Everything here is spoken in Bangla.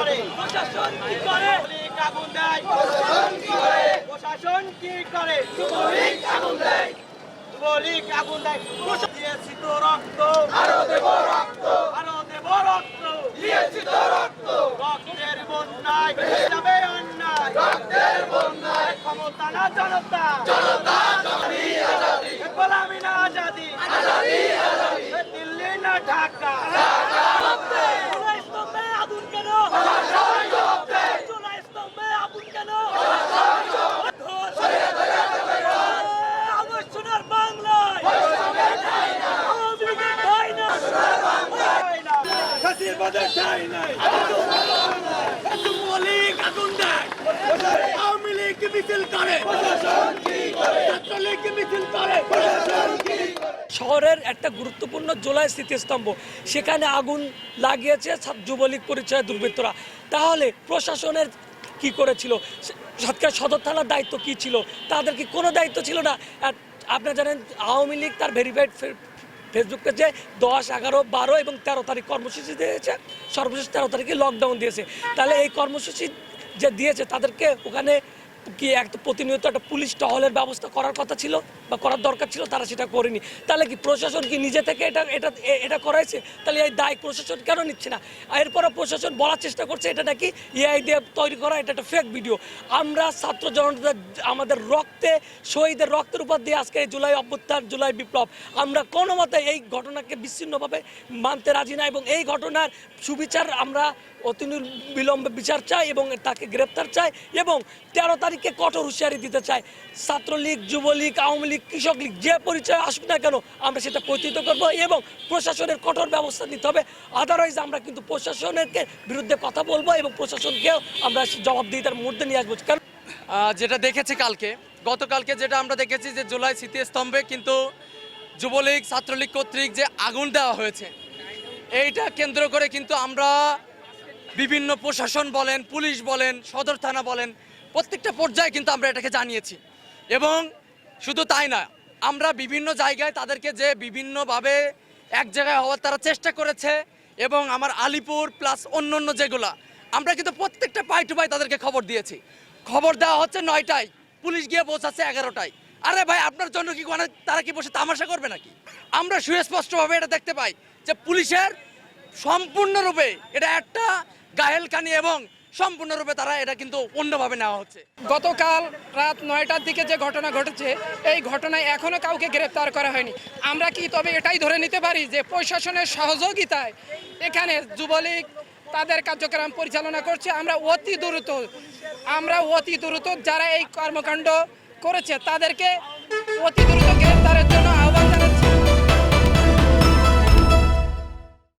করে প্রশাসন কি করে আগুন দেয় প্রশাসন কি করে প্রশাসন কি করে যুবলীগ আগুন দেয় যুবলীগ আগুন দেয় দিয়েছি তো রক্ত আরো দেব রক্ত দিয়েছি তো রক্ত রক্তের বন্যায় ভেসে যাবে অন্যায় রক্তের বন্যায় ক্ষমতা না জনতা জনতা জননী আজাদি গোলামি না আজাদি আজাদি আজাদি দিল্লি না ঢাকা জুলাই স্তম্ভে আগুন কেন জুলাই স্তম্ভে আগুন কেন আগুন সোনার বাংলায় বাজার চাই নাই যুবলীগ আগুন দেয় আওয়ামী লীগ মিছিল করে ছাত্রলীগ মিছিল করে শহরের একটা গুরুত্বপূর্ণ জুলাই স্মৃতিস্তম্ভ সেখানে আগুন লাগিয়েছে যুবলীগ পরিচয় দুর্বৃত্তরা। তাহলে প্রশাসনের কি করেছিল? সাতক্ষীরা সদর থানার দায়িত্ব কি ছিল? তাদের কি কোনো দায়িত্ব ছিল না? আপনারা জানেন আওয়ামী লীগ তার ভেরিফাইড ফেসবুক পেজে 10, 11, 12 এবং 13 তারিখ কর্মসূচি দিয়েছে, সর্বশেষ 13 তারিখে লকডাউন দিয়েছে। তাহলে এই কর্মসূচি যে দিয়েছে তাদেরকে ওখানে কি একটা প্রতিনিয়ত একটা পুলিশ টহলের ব্যবস্থা করার কথা ছিল বা করার দরকার ছিল, তারা সেটা করেনি। তাহলে কি প্রশাসন কি নিজে থেকে এটা করাইছে? তাহলে এই দায় প্রশাসন কেন নিচ্ছে না? এরপরও প্রশাসন বলার চেষ্টা করছে এটা নাকি এআই দিয়ে তৈরি করা, এটা একটা ফেক ভিডিও। আমরা ছাত্র জনতা আমাদের রক্তে শহীদের রক্তের উপর দিয়ে আজকে এই জুলাই অভ্যুত্থান, জুলাই বিপ্লব, আমরা কোনো মতে এই ঘটনাকে বিচ্ছিন্নভাবে মানতে রাজি না এবং এই ঘটনার সুবিচার আমরা অতি বিলম্বে বিচার চাই এবং তাকে গ্রেপ্তার চাই এবং 13 তারিখে কঠোর হুঁশিয়ারি দিতে চাই। ছাত্রলীগ, যুবলীগ, আওয়ামী লীগ, কৃষক লীগ যে পরিচয় আসুক না কেন আমরা সেটা প্রতিহত করবো এবং প্রশাসনের কঠোর ব্যবস্থা নিতে হবে। আদারওয়াইজ আমরা কিন্তু প্রশাসনের বিরুদ্ধে কথা বলবো এবং প্রশাসনকেও আমরা জবাবদিহিতার মধ্যে নিয়ে আসবো। কারণ যেটা দেখেছি গতকালকে যেটা আমরা দেখেছি যে জুলাই স্মৃতিস্তম্ভে কিন্তু যুবলীগ ছাত্রলীগ কর্তৃক যে আগুন দেওয়া হয়েছে, এইটা কেন্দ্র করে কিন্তু আমরা বিভিন্ন প্রশাসন বলেন, পুলিশ বলেন, সদর থানা বলেন, প্রত্যেকটা পর্যায়ে কিন্তু আমরা এটাকে জানিয়েছি। এবং শুধু তাই না, আমরা বিভিন্ন জায়গায় তাদেরকে যে বিভিন্নভাবে এক জায়গায় হওয়ার তারা চেষ্টা করেছে এবং আমার আলিপুর প্লাস অন্য যেগুলা আমরা কিন্তু প্রত্যেকটা পাই টু পাই তাদেরকে খবর দিয়েছি। খবর দেওয়া হচ্ছে 9টায়, পুলিশ গিয়ে পৌঁছাচ্ছে 11টায়। আরে ভাই, আপনার জন্য কি তারা কি বসে তামাশা করবে নাকি? আমরা সুস্পষ্টভাবে এটা দেখতে পাই যে পুলিশের সম্পূর্ণরূপে এটা একটা গায়েলখানি এবং সম্পূর্ণরূপে তারা এটা কিন্তু অন্যভাবে নেওয়া হচ্ছে। গতকাল রাত 9টার দিকে যে ঘটনা ঘটেছে, এই ঘটনায় এখনো কাউকে গ্রেপ্তার করা হয়নি। আমরা কি তবে এটাই ধরে নিতে পারি যে প্রশাসনের সহযোগিতায় এখানে যুবলীগ তাদের কার্যক্রম পরিচালনা করছে? আমরা অতি দ্রুত যারা এই কর্মকাণ্ড করেছে তাদেরকে অতি দ্রুত গ্রেপ্তারের জন্য